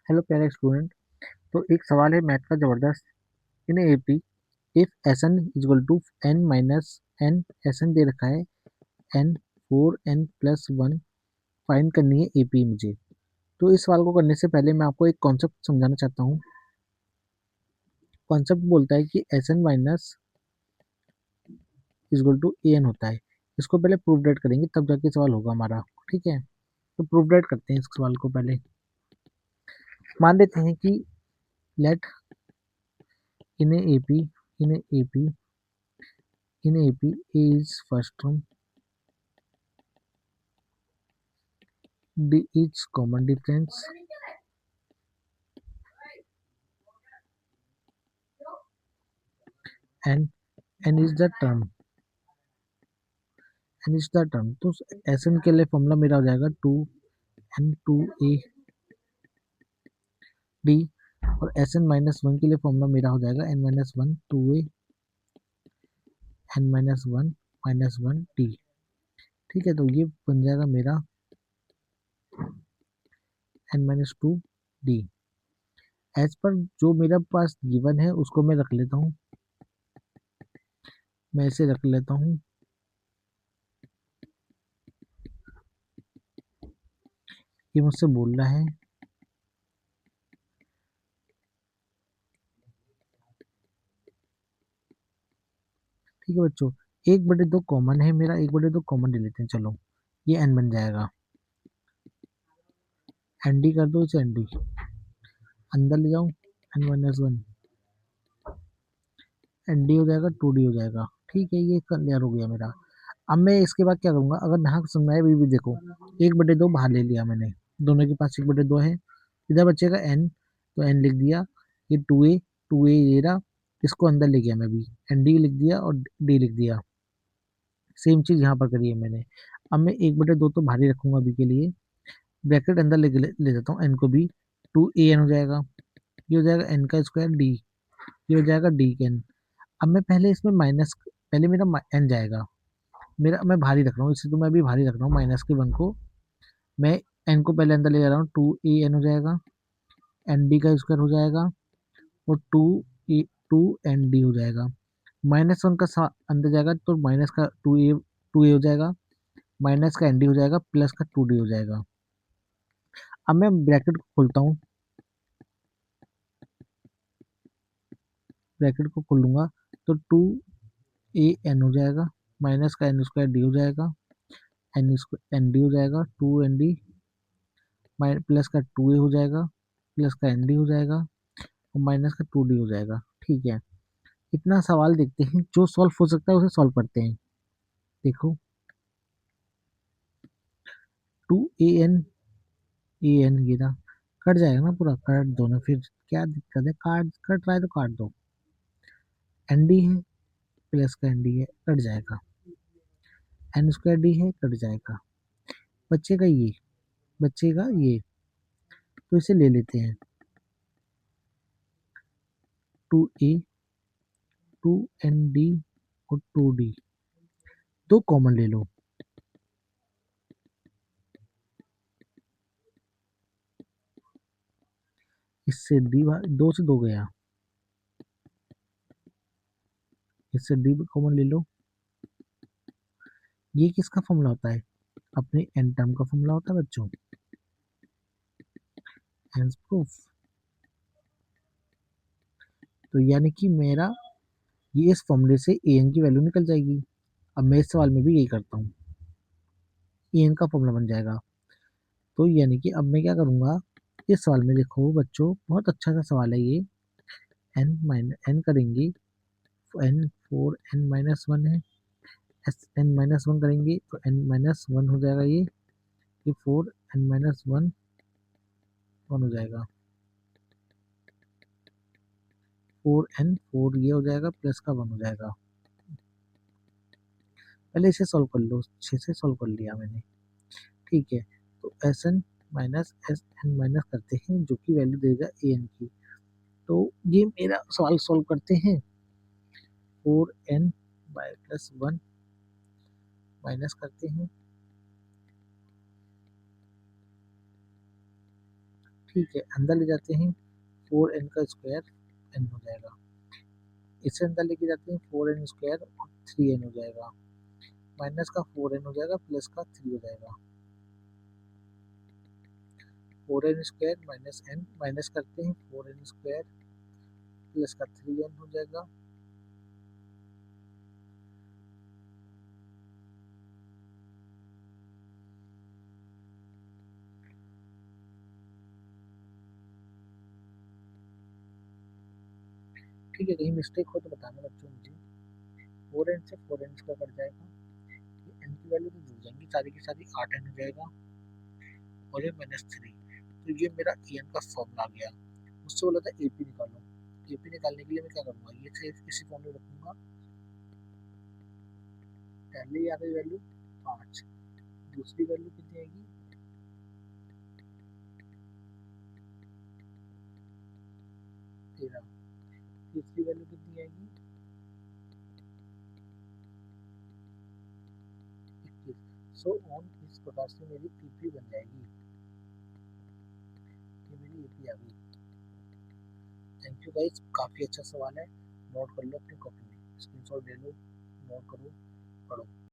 Hello प्यारे student. तो एक सवाल है मैथ का जबरदस्त। In AP if S N equal to N minus N, S N दे रखा है एन, 4n+1 फाइंड करनी है एपी मुझे। तो इस सवाल को करने से पहले मैं आपको एक कॉन्सेप्ट समझाना चाहता हूँ। कॉन्सेप्ट बोलता है कि s n minus equal to a n होता है। इसको पहले प्रूव डेट करेंगे तब जाके सवाल होगा हमारा। ठीक है, तो प्रूव डेट करते हैं इस सवाल को पहले। मान लेते हैं कि let in AP in AP in AP is first term, D is common difference, and n is the term, n is the term। तो एस एन के लिए फॉर्मूला मेरा हो जाएगा 2n2a d, और एस एन माइनस वन के लिए formula मेरा हो जाएगा n-1 2a n-1 ठीक है, तो ये बन जाएगा मेरा n-2d। एज पर जो मेरा पास गिवन है उसको मैं रख लेता हूँ। मैं इसे रख लेता हूँ, ये मुझसे बोल रहा है ठीक है बच्चों। 1/2 कॉमन है मेरा, 1/2 कॉमन ले लेते हैं। चलो ये n बन जाएगा, एन डी कर दो इसे, एन डी अंदर ले जाओ, n-1 एन डी हो जाएगा, 2d हो जाएगा। ठीक है, ये क्लियर हो गया मेरा। अब मैं इसके बाद क्या करूंगा, अगर यहाँ समझ में आए भी देखो, 1/2 बाहर ले लिया मैंने, दोनों के पास 1/2 है। इधर बचेगा n, तो n लिख दिया। ये 2a ये रहा, इसको अंदर ले गया मैं भी, एन डी लिख दिया और डी लिख दिया। सेम चीज यहाँ पर करी है मैंने। अब मैं 1/2 तो बाहर ही रखूंगा अभी के लिए, ब्रैकेट अंदर ले देता हूँ एन को भी। 2an हो जाएगा, ये हो जाएगा एन का स्क्वायर डी, ये हो जाएगा डी के एन। अब मैं पहले इसमें माइनस, पहले मेरा एन जाएगा, मेरा मैं भारी रख रहा हूँ इसे, तो मैं अभी भारी रख रहा हूँ माइनस के वन को। मैं एन को पहले अंदर ले जा रहा हूँ, 2an हो जाएगा, एन डी का स्क्वायर हो जाएगा, और 2n डी हो जाएगा। -1 का अंदर जाएगा तो माइनस का 2a हो जाएगा, माइनस का एन डी हो जाएगा, प्लस का 2d हो जाएगा। अब मैं ब्रैकेट को खोलता हूँ, ब्रैकेट को खोलूंगा तो 2an हो जाएगा, माइनस का एन स्क्वायर डी हो जाएगा, एन डी हो जाएगा, 2n डी, प्लस का 2a हो जाएगा, प्लस का एन डी हो जाएगा, और माइनस का 2d हो जाएगा। ठीक है, इतना सवाल देखते हैं, जो सॉल्व हो सकता है उसे सॉल्व करते हैं। देखो 2an ये ना कट जाएगा ना, पूरा काट दो ना, फिर क्या दिक्कत है, काट कट रहा है तो काट दो। एन डी है, प्लस का एन डी है, कट जाएगा। एन स्क्वायर डी है, कट जाएगा। बचेगा ये, बचेगा ये, तो इसे ले लेते हैं। 2a 2n डी और 2d, दो कॉमन ले लो। इससे डी, दो से दो गया, इससे डी कॉमन ले लो। ये किसका फॉर्मूला होता है, अपने एन टर्म का फॉर्मूला होता है बच्चों, हेंस प्रूफ। तो यानी कि मेरा ये इस फॉर्मूले से ए एन की वैल्यू निकल जाएगी। अब मैं इस सवाल में भी यही करता हूँ, ए एन का फॉर्मूला बन जाएगा। तो यानी कि अब मैं क्या करूँगा, इस सवाल में देखो बच्चों, बहुत अच्छा सा सवाल है ये। एन करेंगे, एन 4n-1 है, एस n-1 करेंगे तो n-1 हो जाएगा। ये 4n-1 हो जाएगा, 4 ये हो जाएगा, प्लस का 1 हो जाएगा। पहले इसे सॉल्व कर लो, 6 से सॉल्व कर लिया मैंने। ठीक है, तो एस एन माइनस करते हैं, जो कि वैल्यू देगा ए एन की। तो ये मेरा सवाल सॉल्व करते हैं। 4n/+1 माइनस करते हैं। ठीक है, अंदर ले जाते हैं 4n का स्क्वायर n हो जाएगा। इससे अंदर लेके जाते हैं 4n स्क्वायर और 3n हो जाएगा। माइनस का 4n हो जाएगा, प्लस का 3 हो जाएगा। 4n square minus n, minus करते हैं 4n स्क्वायर प्लस का 3n हो जाएगा। ठीक है, कहीं मिस्टेक हो तो बताना बच्चों मुझे। 4n से 4n स्क्वायर कट जाएगा, ये n की वैल्यू तो जुड़ जाएंगी सारी की सारी, 8n हो जाएगा और ये -3। तो ये मेरा en का फॉर्मूला आ गया। मुझसे बोला था एपी निकालो। एपी निकालने के लिए मैं क्या करूंगा, ये सिर्फ इसी फॉर्म में रखूंगा। पहले आ गई वैल्यू 5, दूसरी वैल्यू कितनी आएगी 13, तीसरी वैल्यू कितनी आएगी 21। सो ऑन इस प्रकार से मेरी ईपी बन जाएगी। ये मेरी ईपी आ गई। थैंक यू गाइस, काफी अच्छा सवाल है। नोट कर लो अपनी कॉपी में, स्क्रीनशॉट ले लो, नोट करो, पढ़ो।